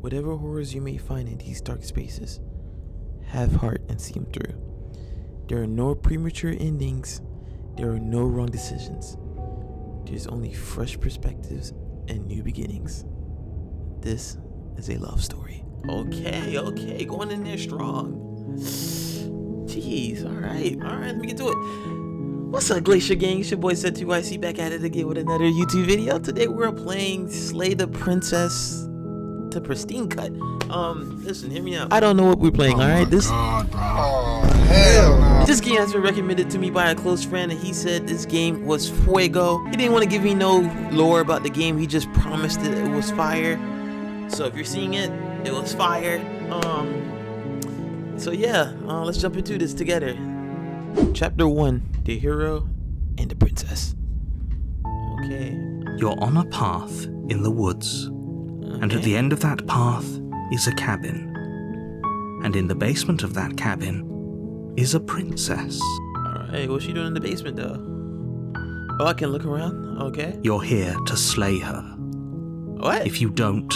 Whatever horrors you may find in these dark spaces, have heart and see them through. There are no premature endings. There are no wrong decisions. There's only fresh perspectives and new beginnings. This is a love story. Okay, going in there strong. Jeez, all right, let me get to it. What's up, Glacier Gang? It's your boy Set2YC back at it again with another YouTube video. Today we're playing Slay the Princess to pristine cut. Listen, hear me out. I don't know what we're playing, alright? This game has been recommended to me by a close friend, and he said this game was fuego. He didn't want to give me no lore about the game, he just promised that it was fire. So if you're seeing it, it was fire. So yeah, let's jump into this together. Chapter 1, The Hero and the Princess. Okay. You're on a path in the woods, and at the end of that path is a cabin. And in the basement of that cabin is a princess. Alright, what's she doing in the basement though? Oh, I can look around? Okay. You're here to slay her. What? If you don't,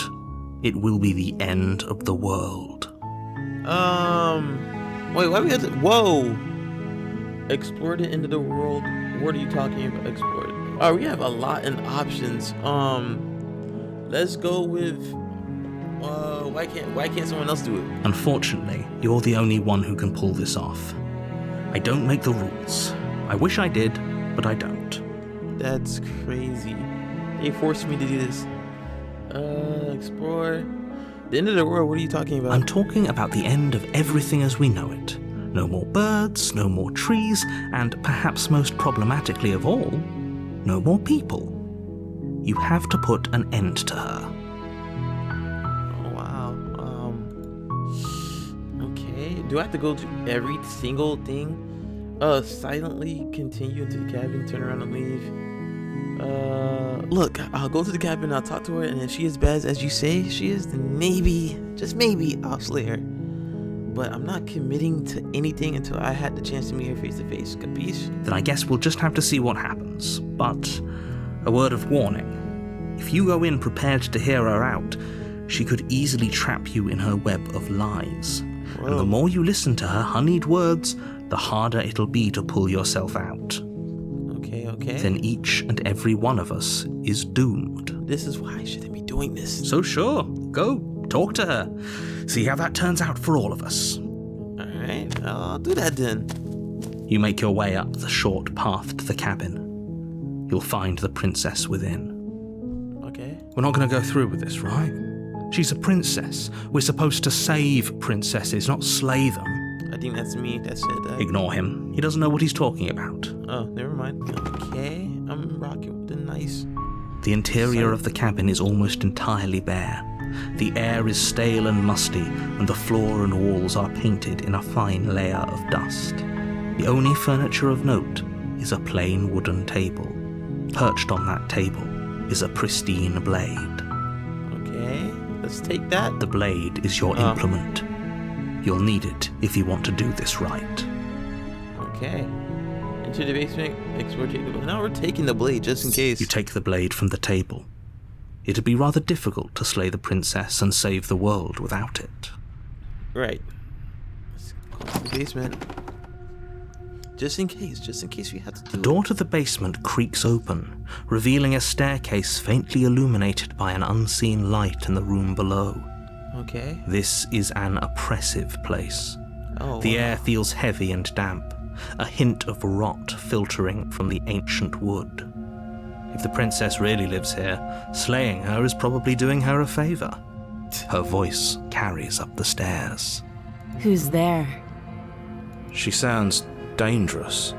it will be the end of the world. Wait, why we have to... Whoa! Explore the end of the world. What are you talking about? Explore it. Oh, we have a lot of options. Let's go with... why can't someone else do it? Unfortunately, you're the only one who can pull this off. I don't make the rules. I wish I did, but I don't. That's crazy. They forced me to do this. Explore... The end of the world, what are you talking about? I'm talking about the end of everything as we know it. No more birds, no more trees, and perhaps most problematically of all, no more people. You have to put an end to her. Oh, wow. Okay. Do I have to go to every single thing? Silently continue into the cabin, turn around and leave. Look, I'll go to the cabin, I'll talk to her, and if she is bad as you say she is, then maybe, just maybe, I'll slay her. But I'm not committing to anything until I had the chance to meet her face to face. Capiche? Then I guess we'll just have to see what happens. But a word of warning. If you go in prepared to hear her out, she could easily trap you in her web of lies. Whoa. And the more you listen to her honeyed words, the harder it'll be to pull yourself out. Okay. Then each and every one of us is doomed. This is why I shouldn't be doing this. So sure, go, talk to her. See how that turns out for all of us. Alright, I'll do that then. You make your way up the short path to the cabin. You'll find the princess within. Okay. We're not going to go through with this, right? She's a princess. We're supposed to save princesses, not slay them. I think that's me that said that. Ignore him. He doesn't know what he's talking about. Oh, never mind. Okay, I'm rocking with the nice. The interior of the cabin is almost entirely bare. The air is stale and musty, and the floor and walls are painted in a fine layer of dust. The only furniture of note is a plain wooden table. Perched on that table is a pristine blade. Okay, let's take that. The blade is your implement. You'll need it if you want to do this right. Okay. Into the basement, explore, take the blade. Now we're taking the blade just in case. You take the blade from the table. It'd be rather difficult to slay the princess and save the world without it. Right. Let's go to the basement. Just in case we have to do The door to the basement creaks open, revealing a staircase faintly illuminated by an unseen light in the room below. Okay. This is an oppressive place. Oh, The wow. air feels heavy and damp, a hint of rot filtering from the ancient wood. If the princess really lives here, slaying her is probably doing her a favor. Her voice carries up the stairs. Who's there? She sounds dangerous.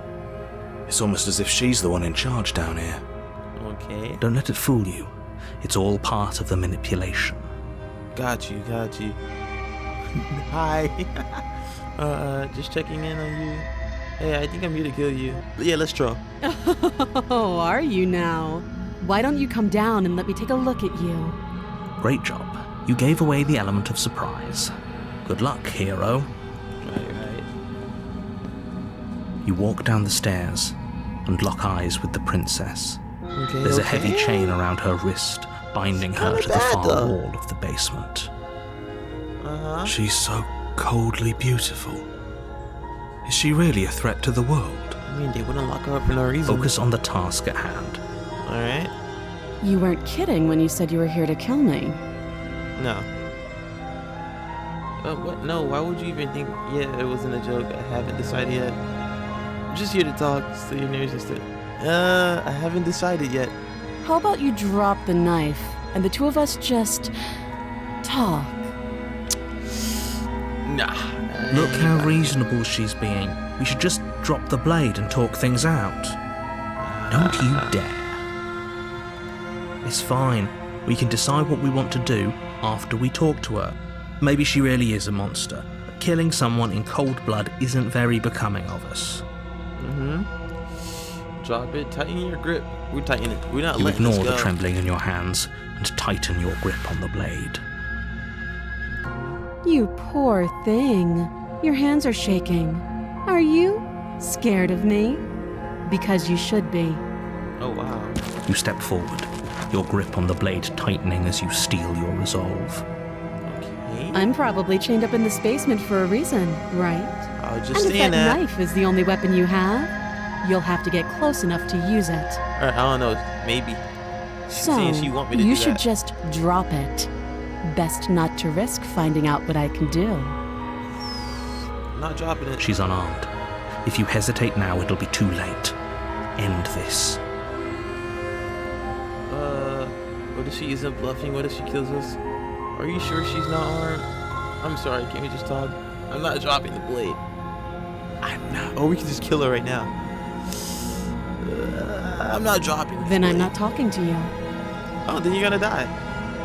It's almost as if she's the one in charge down here. Okay. Don't let it fool you. It's all part of the manipulation. Got you. Hi. Just checking in on you. Hey, I think I'm here to kill you. Yeah, let's draw. Oh, are you now? Why don't you come down and let me take a look at you? Great job. You gave away the element of surprise. Good luck, hero. Right. You walk down the stairs and lock eyes with the princess. Okay. There's a heavy chain around her wrist, binding her kinda to the bad, far though. wall of the basement. Uh-huh. She's so coldly beautiful. Is she really a threat to the world? I mean, they wouldn't lock her up for no reason. Focus on the task at hand. Alright. You weren't kidding when you said you were here to kill me. No. What? No, why would you even think, yeah, it wasn't a joke? I haven't decided yet. I'm just here to talk, so your nervous system. I haven't decided yet. How about you drop the knife and the two of us just talk? Nah. Look how reasonable she's being. We should just drop the blade and talk things out. Don't you dare. It's fine. We can decide what we want to do after we talk to her. Maybe she really is a monster, but killing someone in cold blood isn't very becoming of us. Drop it. Tighten your grip. We're tightening it. We're not You letting this ignore go. the trembling in your hands and tighten your grip on the blade. You poor thing. Your hands are shaking. Are you scared of me? Because you should be. Oh, wow. You step forward, your grip on the blade tightening as you steel your resolve. Okay. I'm probably chained up in this basement for a reason, right? I was just And if saying that that. knife is the only weapon you have, you'll have to get close enough to use it. Or, I don't know. Maybe. She's So, saying she want me to you do should that. just drop it. Best not to risk finding out what I can do. I'm not dropping it. She's unarmed. If you hesitate now, it'll be too late. End this. What if she isn't bluffing? What if she kills us? Are you sure she's not armed? I'm sorry, can't we just talk? I'm not dropping the blade. I'm not. Or we can just kill her right now. I'm not dropping the Then I'm blade. not talking to you. Oh, then you're gonna die.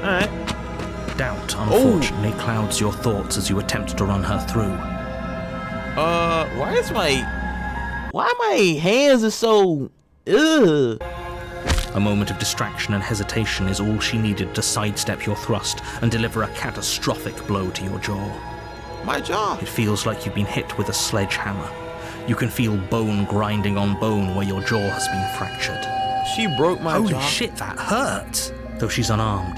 Alright. Doubt, unfortunately, clouds your thoughts as you attempt to run her through. Why my hands are so... Ugh. A moment of distraction and hesitation is all she needed to sidestep your thrust and deliver a catastrophic blow to your jaw. My jaw. It feels like you've been hit with a sledgehammer. You can feel bone grinding on bone where your jaw has been fractured. She broke my Holy jaw. shit, that hurt! Though she's unarmed,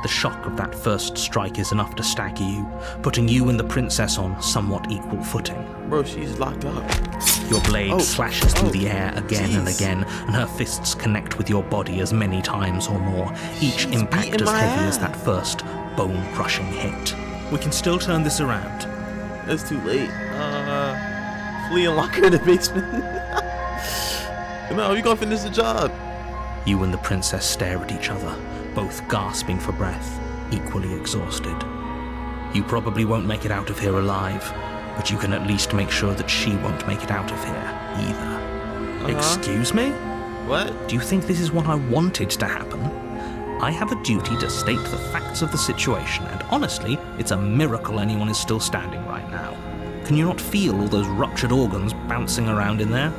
the shock of that first strike is enough to stagger you, putting you and the princess on somewhat equal footing. Bro, she's locked up. Your blade slashes through the air again and jeez. again, and her fists connect with your body as many times or more, each She's impact beating as my heavy as ass. that first bone-crushing hit. We can still turn this around. It's too late. Flee and lock her in the basement. No, we gonna finish the job. You and the princess stare at each other, both gasping for breath, equally exhausted. You probably won't make it out of here alive, but you can at least make sure that she won't make it out of here either. Excuse me? What? Do you think this is what I wanted to happen? I have a duty to state the facts of the situation, and honestly, it's a miracle anyone is still standing right now. Can you not feel all those ruptured organs bouncing around in there?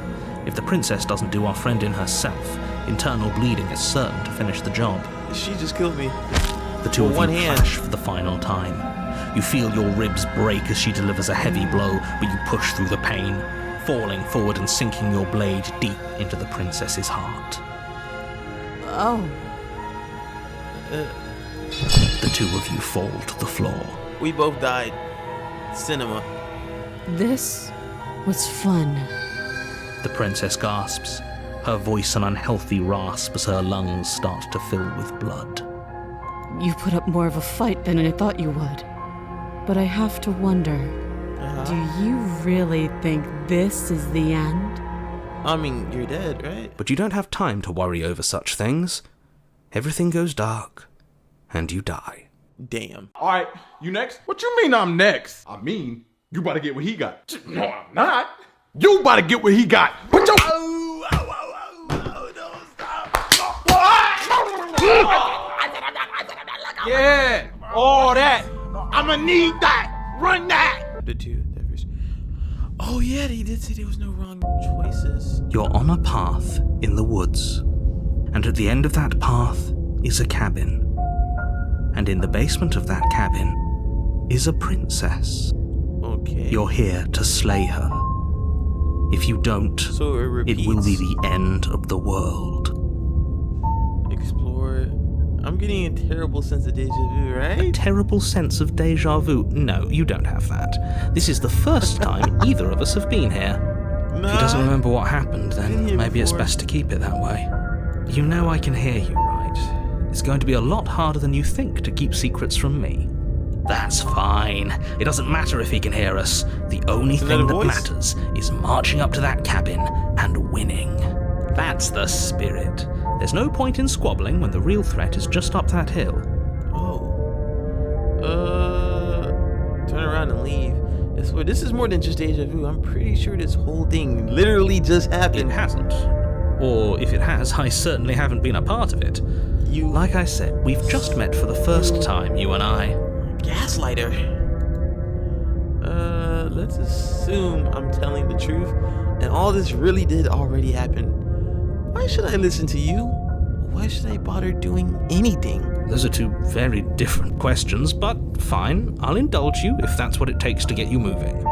If the princess doesn't do our friend in herself, internal bleeding is certain to finish the job. She just killed me. The two With of one you hand. clash for the final time. You feel your ribs break as she delivers a heavy blow, but you push through the pain, falling forward and sinking your blade deep into the princess's heart. Oh, The two of you fall to the floor. We both died. Cinema. this was fun. The princess gasps, her voice an unhealthy rasp as her lungs start to fill with blood. You put up more of a fight than I thought you would. But I have to wonder, do you really think this is the end? I mean, you're dead, right? But you don't have time to worry over such things. Everything goes dark, and you die. Damn. All right, you next? What you mean I'm next? I mean, you about to get what he got. No, I'm not. You about to get what he got. Put your... Yeah, all that. I'ma need that. Run that. The two. Oh yeah, he did say there was no wrong choices. You're on a path in the woods, and at the end of that path is a cabin. And in the basement of that cabin is a princess. Okay. You're here to slay her. If you don't, So it it repeats. will be the end of the world. Explore. I'm getting a terrible sense of deja vu, right? Terrible sense of deja vu. No, you don't have that. This is the first time either of us have been here. If he doesn't remember what happened, then maybe it's best to keep it that way. You know I can hear you, right? It's going to be a lot harder than you think to keep secrets from me. That's fine. It doesn't matter if he can hear us. The only thing that matters is marching up to that cabin and winning. That's the spirit. There's no point in squabbling when the real threat is just up that hill. Turn around and leave. This is more than just deja vu. I'm pretty sure this whole thing literally just happened. It hasn't. Or if it has, I certainly haven't been a part of it. Like I said, we've just met for the first time, you and I. Gaslighter. Let's assume I'm telling the truth, and all this really did already happen. Why should I listen to you? Why should I bother doing anything? Those are two very different questions, but fine, I'll indulge you if that's what it takes to get you moving.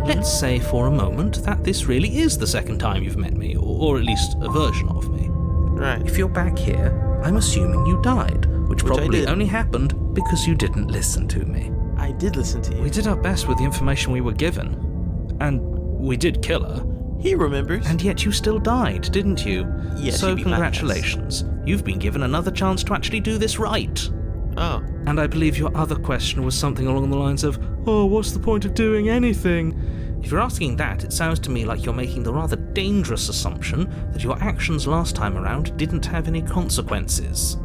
Let's say for a moment that this really is the second time you've met me, or at least a version of me. Right. If you're back here, I'm assuming you died, which probably only happened because you didn't listen to me. I did listen to you. We did our best with the information we were given, and we did kill her. He remembers. And yet you still died, didn't you? Yes. So congratulations. You've been given another chance to actually do this right. Oh. And I believe your other question was something along the lines of, oh, what's the point of doing anything? If you're asking that, it sounds to me like you're making the rather dangerous assumption that your actions last time around didn't have any consequences.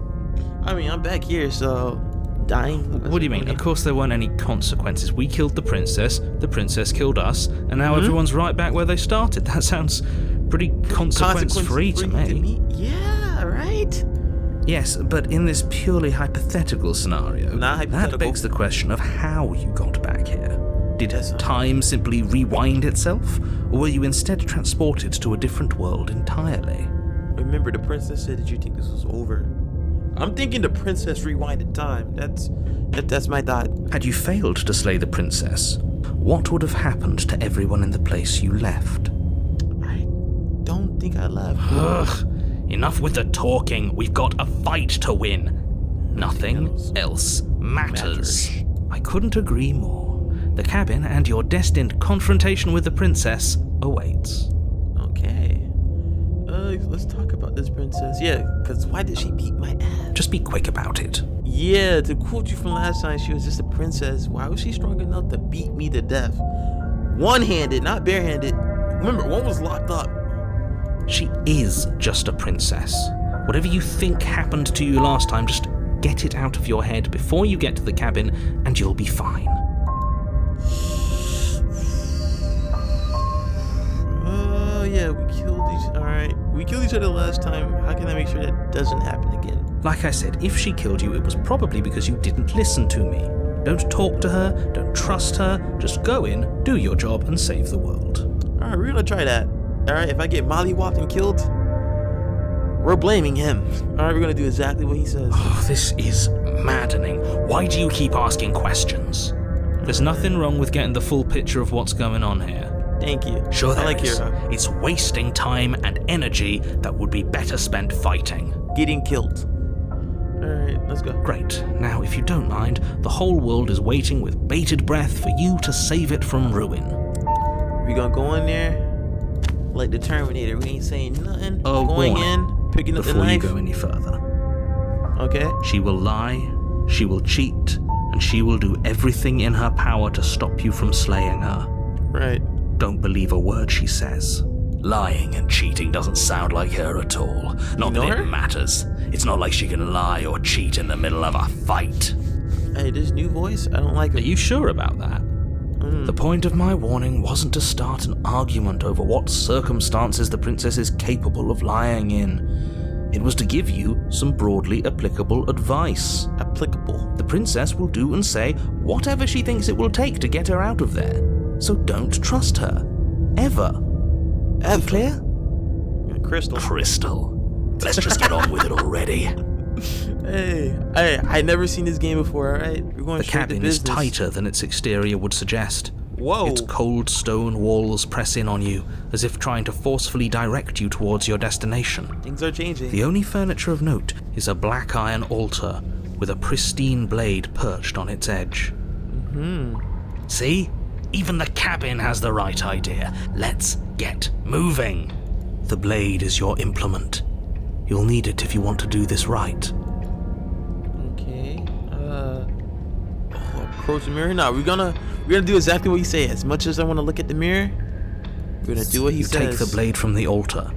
I mean, I'm back here, so dying. What do you mean? Of course there weren't any consequences. We killed the princess killed us, and now everyone's right back where they started. That sounds pretty consequence-free to me. Yeah, right? Yes, but in this purely hypothetical scenario, that begs the question of how you got back here. Did time simply rewind itself, or were you instead transported to a different world entirely? Remember, the princess said, did you think this was over? I'm thinking the princess rewinded time. That's my thought. Had you failed to slay the princess, what would have happened to everyone in the place you left? I don't think I left. Ugh, enough with the talking. We've got a fight to win. Nothing else matters. I couldn't agree more. The cabin and your destined confrontation with the princess awaits. Okay. Let's talk about this princess. Yeah, because why did she beat my ass? Just be quick about it. Yeah, to quote you from last time, she was just a princess. Why was she strong enough to beat me to death? One-handed, not barehanded. Remember, one was locked up. She is just a princess. Whatever you think happened to you last time, just get it out of your head before you get to the cabin, and you'll be fine. Yeah, we killed each other last time. How can I make sure that doesn't happen again? Like I said, if she killed you, it was probably because you didn't listen to me. Don't talk to her, don't trust her, just go in, do your job, and save the world. Alright, we're gonna try that. Alright, if I get mollywopped and killed, we're blaming him. Alright, we're gonna do exactly what he says. Oh, this is maddening. Why do you keep asking questions? There's nothing wrong with getting the full picture of what's going on here. Thank you. Sure there I like is. Hero. It's wasting time and energy that would be better spent fighting. Getting killed. Alright, let's go. Great. Now, if you don't mind, the whole world is waiting with bated breath for you to save it from ruin. We gonna go in there like the Terminator. We ain't saying nothing. Oh, going warning. in, picking up the Before you knife. go any further. Okay. She will lie, she will cheat, and she will do everything in her power to stop you from slaying her. Right. Don't believe a word she says. Lying and cheating doesn't sound like her at all. Not that it matters. It's not like she can lie or cheat in the middle of a fight. Hey, this new voice, I don't like it. Are you sure about that? The point of my warning wasn't to start an argument over what circumstances the princess is capable of lying in. It was to give you some broadly applicable advice. Applicable. The princess will do and say whatever she thinks it will take to get her out of there. So don't trust her. Ever. Ever. Clear? Crystal. Let's just get on with it already. Hey, I never seen this game before, alright? We're going The straight to cabin is business. tighter than its exterior would suggest. Whoa. Its cold stone walls press in on you, as if trying to forcefully direct you towards your destination. Things are changing. The only furniture of note is a black iron altar with a pristine blade perched on its edge. See? Even the cabin has the right idea. Let's get moving. The blade is your implement. You'll need it if you want to do this right. Okay. Approach the mirror. Now we're gonna do exactly what he says. As much as I want to look at the mirror, we're gonna do what he says. You take the blade from the altar.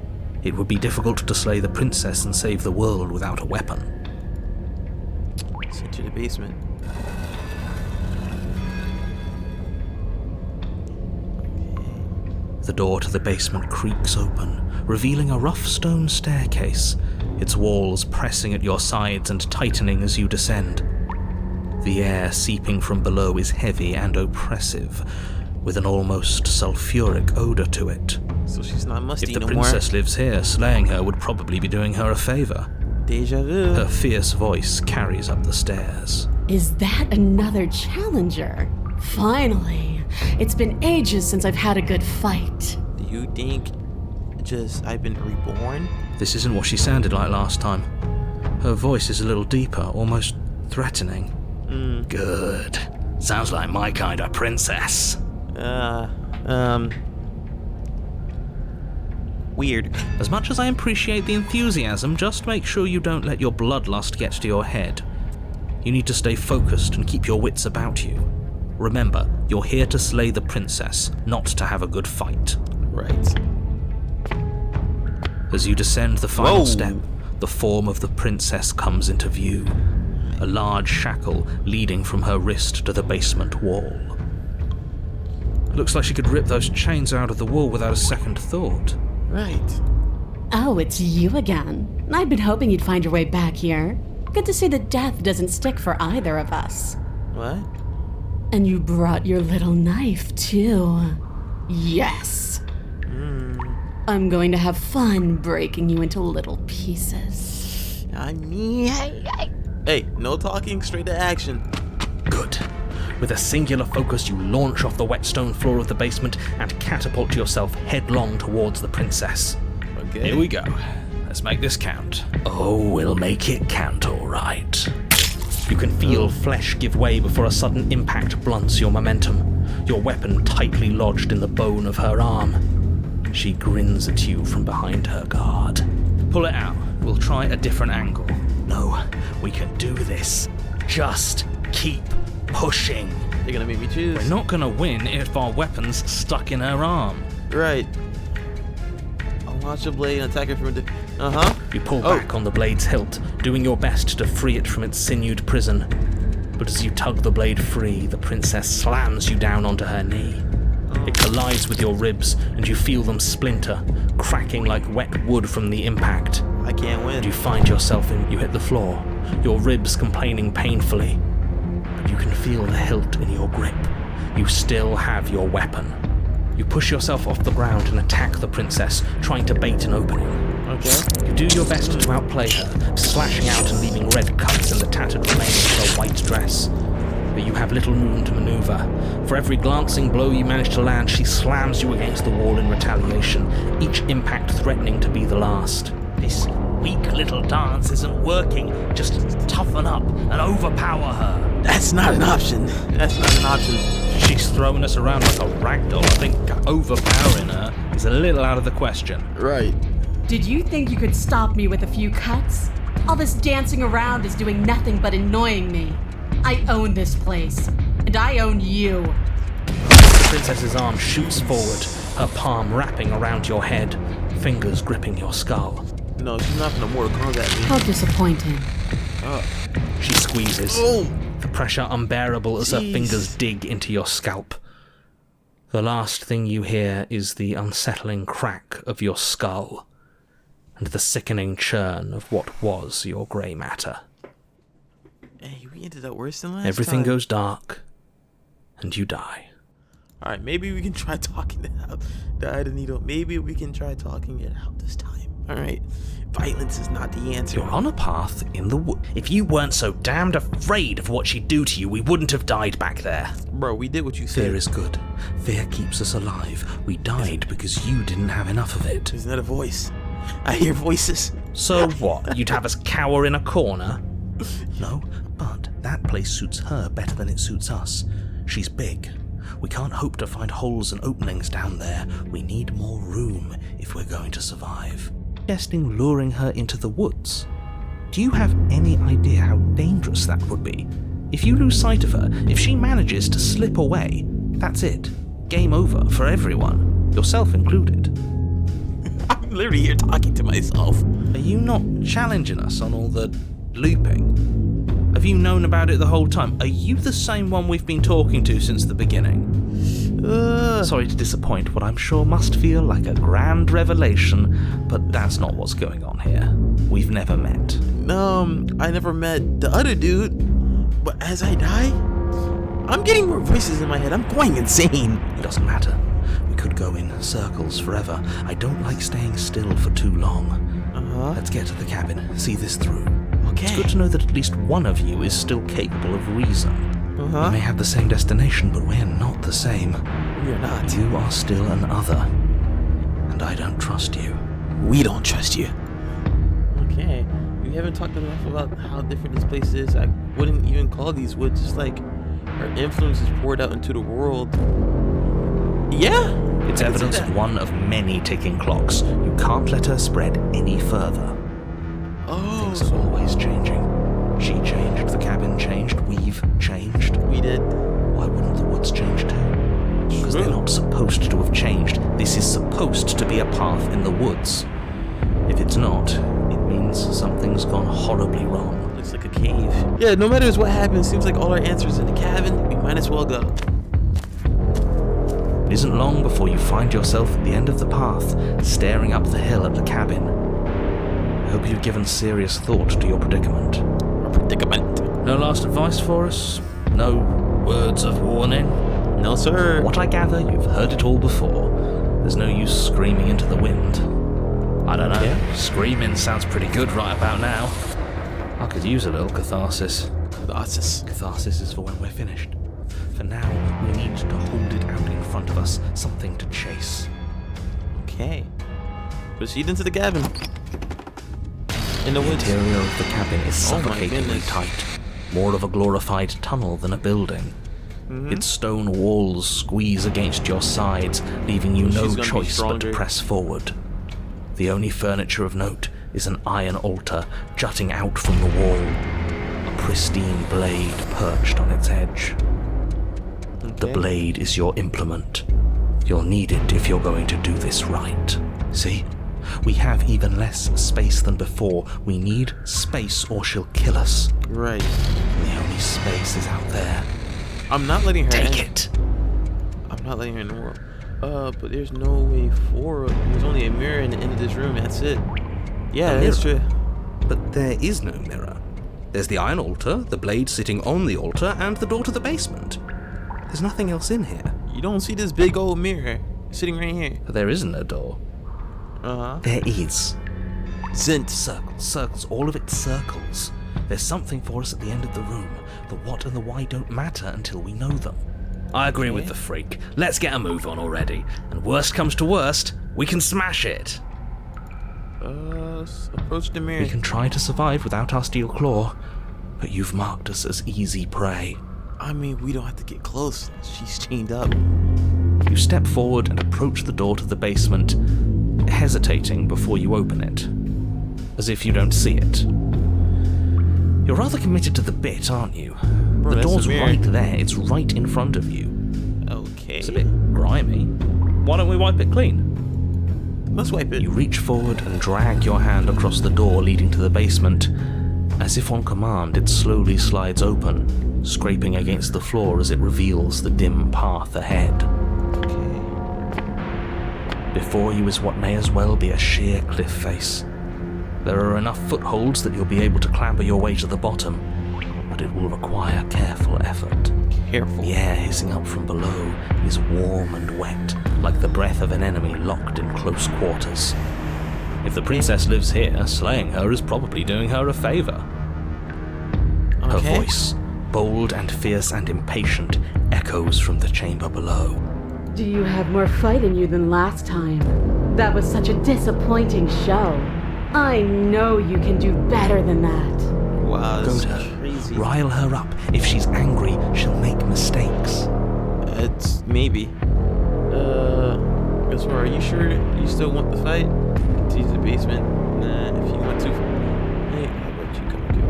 It would be difficult to slay the princess and save the world without a weapon. Let's enter the basement. The door to the basement creaks open, revealing a rough stone staircase, its walls pressing at your sides and tightening as you descend. The air seeping from below is heavy and oppressive, with an almost sulfuric odor to it. So she's not musty If the no princess more. lives here, slaying her would probably be doing her a favor. Deja vu. Her fierce voice carries up the stairs. Is that another challenger? Finally. It's been ages since I've had a good fight. Do you think I've been reborn? This isn't what she sounded like last time. Her voice is a little deeper, almost threatening. Good. Sounds like my kind of princess. Weird. As much as I appreciate the enthusiasm, just make sure you don't let your bloodlust get to your head. You need to stay focused and keep your wits about you. Remember, you're here to slay the princess, not to have a good fight. Right. As you descend the final Whoa. step, the form of the princess comes into view. A large shackle leading from her wrist to the basement wall. Looks like she could rip those chains out of the wall without a second thought. Right. Oh, it's you again. I'd been hoping you'd find your way back here. Good to see that death doesn't stick for either of us. What? And you brought your little knife, too. Yes. I'm going to have fun breaking you into little pieces. I mean, hey, no talking, straight to action. Good. With a singular focus, you launch off the wet stone floor of the basement and catapult yourself headlong towards the princess. Okay. Here we go. Let's make this count. Oh, we'll make it count, all right. You can feel flesh give way before a sudden impact blunts your momentum, your weapon tightly lodged in the bone of her arm. She grins at you from behind her guard. Pull it out. We'll try a different angle. No, we can do this. Just keep pushing. You're gonna make me choose. We're not gonna win if our weapon's stuck in her arm. Right. I'll launch a blade and attack her from You pull back on the blade's hilt, doing your best to free it from its sinewed prison. But as you tug the blade free, the princess slams you down onto her knee. It collides with your ribs, and you feel them splinter, cracking like wet wood from the impact. I can't win. And you find yourself you hit the floor, your ribs complaining painfully. But you can feel the hilt in your grip. You still have your weapon. You push yourself off the ground and attack the princess, trying to bait an opening. Okay. You do your best to outplay her, slashing out and leaving red cuts in the tattered remains of her white dress. But you have little room to maneuver. For every glancing blow you manage to land, she slams you against the wall in retaliation, each impact threatening to be the last. This weak little dance isn't working. Just toughen up and overpower her. That's not an option. That's not an option. She's throwing us around like a ragdoll. I think overpowering her is a little out of the question. Right. Did you think you could stop me with a few cuts? All this dancing around is doing nothing but annoying me. I own this place, and I own you. The princess's arm shoots forward, her palm wrapping around your head, fingers gripping your skull. No, she's not gonna Mortal Kombat me. How disappointing. She squeezes, the pressure unbearable as her Jeez. fingers dig into your scalp. The last thing you hear is the unsettling crack of your skull, and the sickening churn of what was your grey matter. Hey, we ended up worse than last Everything time. goes dark, and you die. Alright, maybe we can try talking it out. Died a needle. Maybe we can try talking it out this time. Alright. Violence is not the answer. You're on a path in the wood. If you weren't so damned afraid of what she'd do to you, we wouldn't have died back there. Bro, we did what you said. Fear is good. Fear keeps us alive. We died because you didn't have enough of it. Isn't that a voice? I hear voices. So what? You'd have us cower in a corner? No, but that place suits her better than it suits us. She's big. We can't hope to find holes and openings down there. We need more room if we're going to survive. Suggesting luring her into the woods. Do you have any idea how dangerous that would be? If you lose sight of her, if she manages to slip away, that's it. Game over for everyone, yourself included. I'm literally here talking to myself. Are you not challenging us on all the looping? Have you known about it the whole time? Are you the same one we've been talking to since the beginning? Sorry to disappoint what I'm sure must feel like a grand revelation, but that's not what's going on here. We've never met. I never met the other dude, but as I die, I'm getting more voices in my head. I'm going insane. It doesn't matter. We could go in circles forever. I don't like staying still for too long. Let's get to the cabin, see this through. Okay. It's good to know that at least one of you is still capable of reason. We may have the same destination, but we're not the same. We're not. You are still an other, and I don't trust you. We don't trust you. Okay. We haven't talked enough about how different this place is. I wouldn't even call these woods just like our influence is poured out into the world. Yeah. It's evidence of one of many ticking clocks. You can't let her spread any further. Oh. Things are always changing. She changed, the cabin changed, we've changed. We did. Why wouldn't the woods change too? Because they're not supposed to have changed. This is supposed to be a path in the woods. If it's not, it means something's gone horribly wrong. Looks like a cave. Yeah, no matter what happens, seems like all our answers in the cabin. We might as well go. It isn't long before you find yourself at the end of the path, staring up the hill at the cabin. I hope you've given serious thought to your predicament. No last advice for us? No words of warning? No, sir. What I gather, you've heard it all before. There's no use screaming into the wind. I don't know. Yeah. Screaming sounds pretty good right about now. I could use a little catharsis. Catharsis is for when we're finished. For now, we need to hold it out in front of us. Something to chase. Okay. Proceed into the cabin. In the The woods. interior of the cabin is Oh my suffocatingly goodness. tight. More of a glorified tunnel than a building. Its stone walls squeeze against your sides, leaving you She's no gonna be choice but to stronger. press forward. The only furniture of note is an iron altar jutting out from the wall, a pristine blade perched on its edge. The Okay. blade is your implement. You'll need it if you're going to do this right. See? We have even less space than before. We need space or she'll kill us. Right. The only space is out there. I'm not letting her Take in. it. I'm not letting her in the world. But there's no way forward. There's only a mirror in the end of this room. That's it. Yeah, A that's mirror? true. But there is no mirror. There's the iron altar, the blade sitting on the altar, and the door to the basement. There's nothing else in here. You don't see this big old mirror sitting right here. But there isn't a door. There is. Zint. Circles, all of it circles. There's something for us at the end of the room. The what and the why don't matter until we know them. I agree with the freak. Let's get a move on already. And worst comes to worst, we can smash it. Approach the mirror. We can try to survive without our steel claw, but you've marked us as easy prey. I mean, we don't have to get close. She's chained up. You step forward and approach the door to the basement, hesitating before you open it, as if you don't see it. You're rather committed to the bit, aren't you? Bro, The that's door's a mirror. right there, it's right in front of you. Okay. It's a bit grimy. Why don't we wipe it clean? Let's wipe it. You reach forward and drag your hand across the door leading to the basement. As if on command, it slowly slides open, scraping against the floor as it reveals the dim path ahead. Before you is what may as well be a sheer cliff face. There are enough footholds that you'll be able to clamber your way to the bottom, but it will require careful effort. Careful. The air hissing up from below is warm and wet, like the breath of an enemy locked in close quarters. If the princess lives here, slaying her is probably doing her a favor. Her Okay. voice, bold and fierce and impatient, echoes from the chamber below. Do you have more fight in you than last time? That was such a disappointing show. I know you can do better than that. Wow, Go this to is her, crazy. rile her up. If she's angry, she'll make mistakes. It's maybe. Guess what? Are you sure you still want the fight? Continue to the basement. Nah, if you want to. Hey, how about you come and do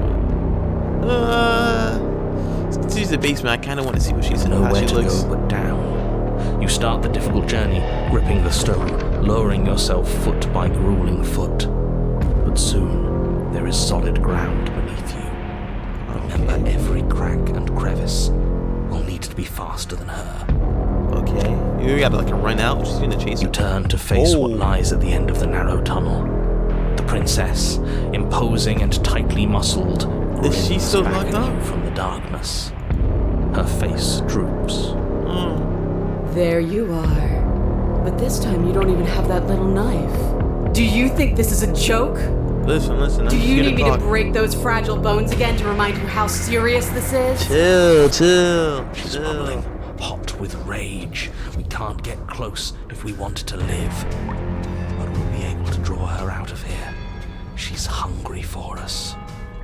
one? Let's continue to the basement. I kind of want to see what she's how Nowhere she to looks. go but down. You start the difficult journey, gripping the stone, lowering yourself foot by grueling foot. But soon, there is solid ground beneath you. Remember, every crack and crevice will need to be faster than her. Okay, you gotta like run out. She's gonna chase You you. turn to face what Oh. lies at the end of the narrow tunnel. The princess, imposing and tightly muscled, Is she grins still back locked at up? you from the darkness. Her face droops. There you are. But this time you don't even have that little knife. Do you think this is a joke? Listen. I'm Do just you here need me talk. to break those fragile bones again to remind you how serious this is? Chill. She's bubbling, hot with rage. We can't get close if we want to live. But we'll be able to draw her out of here. She's hungry for us.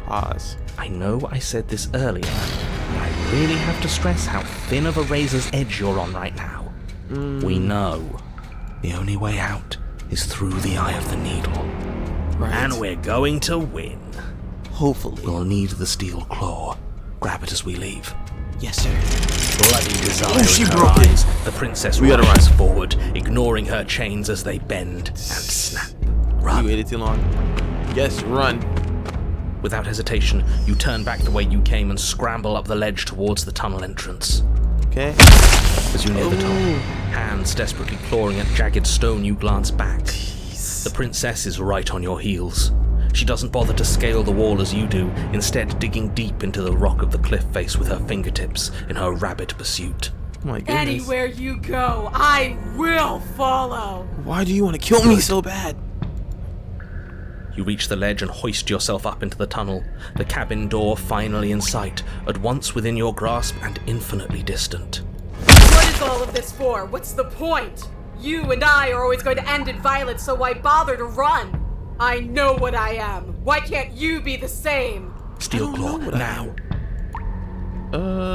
Pause. I know I said this earlier, but I really have to stress how thin of a razor's edge you're on right now. We know the only way out is through the eye of the needle. Right. And we're going to win. Hopefully. We'll need the steel claw. Grab it as we leave. Yes, sir. Bloody desire she in her broke it. eyes, the princess We gotta rushes forward, ignoring her chains as they bend and snap. You Run. waited too long. Yes, run. Without hesitation, you turn back the way you came and scramble up the ledge towards the tunnel entrance. Okay. As you near the top, hands desperately clawing at jagged stone, you glance back. The princess is right on your heels. She doesn't bother to scale the wall as you do, instead digging deep into the rock of the cliff face with her fingertips in her rabid pursuit. Oh my goodness. Anywhere you go, I will follow. Why do you want to kill me so bad? You reach the ledge and hoist yourself up into the tunnel, the cabin door finally in sight, at once within your grasp and infinitely distant. What is all of this for? What's the point? You and I are always going to end in violence, so why bother to run? I know what I am. Why can't you be the same? Steel claw, what I now.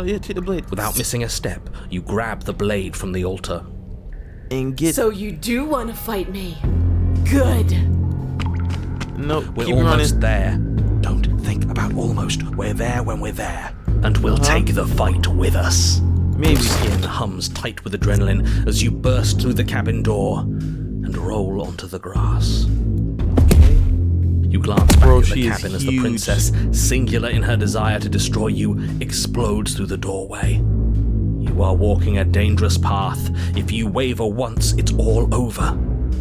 Yeah, take the blade. Without missing a step, you grab the blade from the altar. And get. So you do want to fight me? Good. No, We're keep almost running. there. Don't think about almost. We're there when we're there. And we'll take the fight with us. Maybe. Your skin hums tight with adrenaline as you burst through the cabin door and roll onto the grass. You glance back Bro, at she the is cabin as the huge. princess, singular in her desire to destroy you, explodes through the doorway. You are walking a dangerous path. If you waver once, it's all over.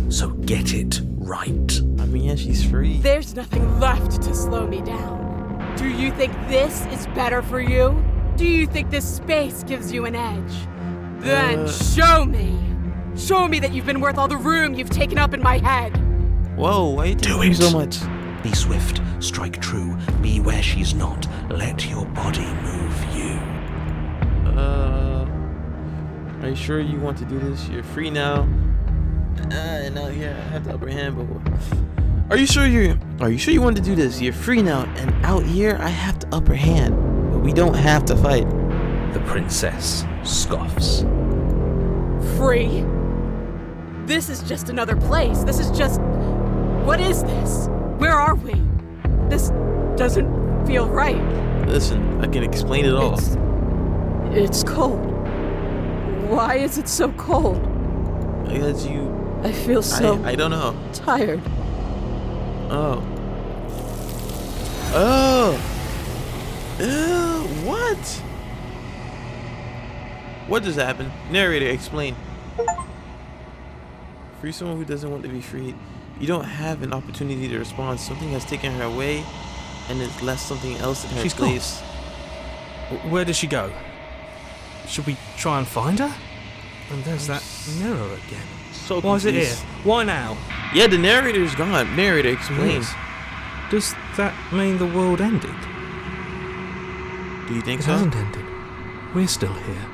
So get it right. I mean, yeah, she's free. There's nothing left to slow me down. Do you think this is better for you? Do you think this space gives you an edge? Then show me. Show me that you've been worth all the room you've taken up in my head. Whoa, why you Do taking it. so much? Be swift, strike true, be where she's not. Let your body move you. Are you sure you want to do this? You're free now. And out here I have the upper hand, but are you sure you want to do this? You're free now, and out here I have the upper hand, but we don't have to fight. The princess scoffs. Free? This is just another place. This is just... What is this? Where are we? This doesn't feel right. Listen, I can explain it all. It's cold. Why is it so cold? Because you, I feel I don't know. tired. Oh. What? What just happened? Narrator, explain. Free someone who doesn't want to be freed. You don't have an opportunity to respond. Something has taken her away, and has left something else in her She's gone. place. Where did she go? Should we try and find her? And there's that mirror again. So Why is it confused. here? Why now? Yeah, the narrator's gone. Narrator, explain. Yes. Does that mean the world ended? Do you think It so? hasn't ended. We're still here.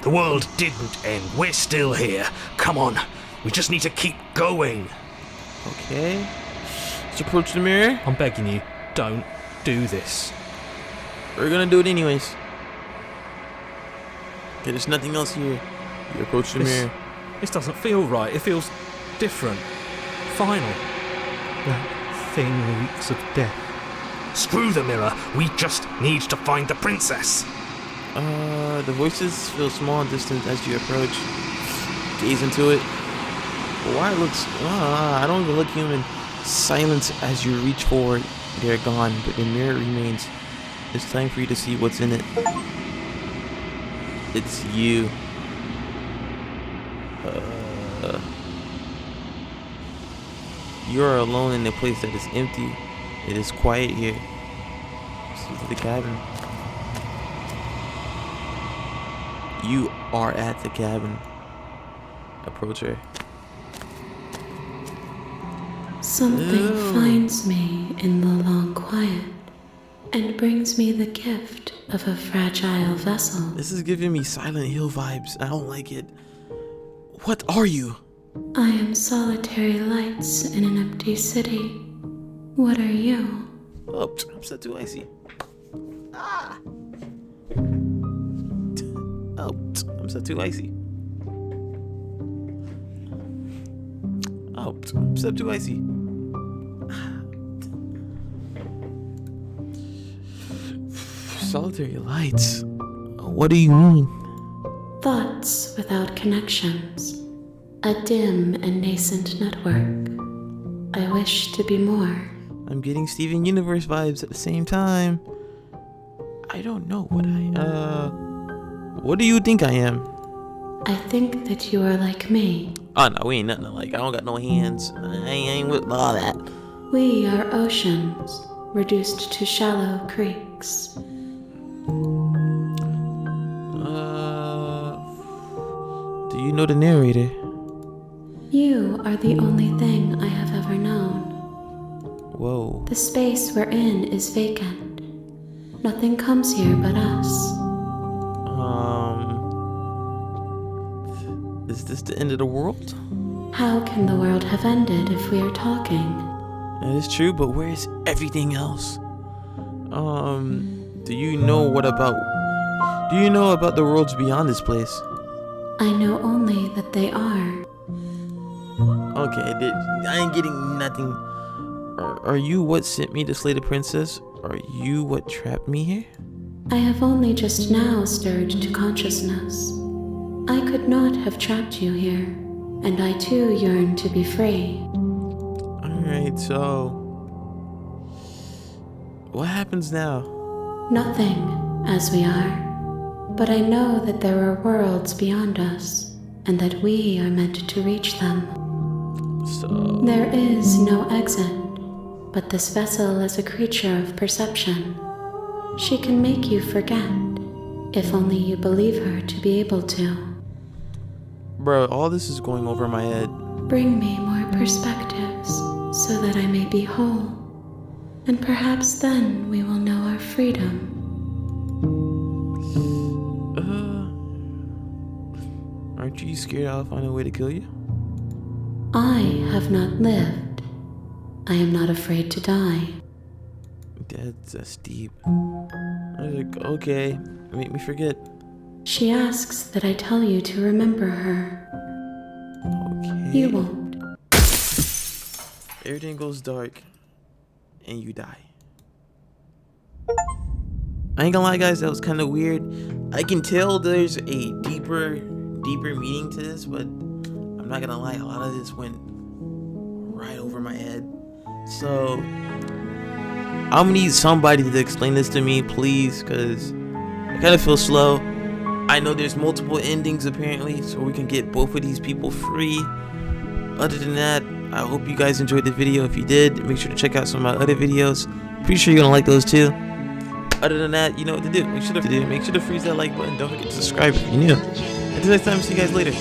The world didn't end. We're still here. Come on. We just need to keep going. Okay. Let's approach the mirror. I'm begging you, don't do this. We're gonna do it anyways. Okay, there's nothing else here. You approach the mirror. This doesn't feel right. It feels different. Final. That thing reeks of death. Screw the mirror. We just need to find the princess. The voices feel small and distant as you approach. Gaze into it. But why it looks... I don't even look human. Silence as you reach forward. They're gone, but the mirror remains. It's time for you to see what's in it. It's you. You are alone in a place that is empty. It is quiet here. See to the cabin. You are at the cabin. Approach her. Something finds me in the long quiet and brings me the gift of a fragile vessel. This is giving me Silent Hill vibes. I don't like it. What are you? I am solitary lights in an empty city. What are you? Oh, I'm so too icy. Oh, I'm so too icy. Oh, I'm so too icy. Solitary lights. What do you mean? Thoughts without connections. A dim and nascent network. I wish to be more. I'm getting Steven Universe vibes at the same time. I don't know what what do you think I am? I think that you are like me. Oh no, we ain't nothing alike. I don't got no hands. I ain't with all that. We are oceans, reduced to shallow creeks. Do you know the narrator? You are the only thing I have ever known. Whoa. The space we're in is vacant. Nothing comes here but us. Is this the end of the world? How can the world have ended if we are talking? That is true, but where is everything else? Do you know about the worlds beyond this place? I know only that they are. Okay, I ain't getting nothing. Are you what sent me to slay the princess? Are you what trapped me here? I have only just now stirred to consciousness. I could not have trapped you here, and I too yearn to be free. Alright, so... what happens now? Nothing, as we are. But I know that there are worlds beyond us, and that we are meant to reach them. So... There is no exit, but this vessel is a creature of perception. She can make you forget, if only you believe her to be able to. Bro, all this is going over my head. Bring me more perspectives, so that I may be whole, and perhaps then we will know our freedom. Aren't you scared I'll find a way to kill you? I have not lived. I am not afraid to die. That's deep. I was like, okay, make me forget. She asks that I tell you to remember her. Okay. You won't. Everything goes dark, and you die. I ain't gonna lie, guys, that was kind of weird. I can tell there's a deeper meaning to this, but I'm not gonna lie, a lot of this went right over my head. So I'm gonna need somebody to explain this to me, please, because I kind of feel slow. I know there's multiple endings apparently, so we can get both of these people free. Other than that, I hope you guys enjoyed the video. If you did, make sure to check out some of my other videos. Pretty sure you're gonna like those too. Other than that, you know what to do. Make sure to freeze that like button. Don't forget to subscribe if you're new. Until next time, see you guys later.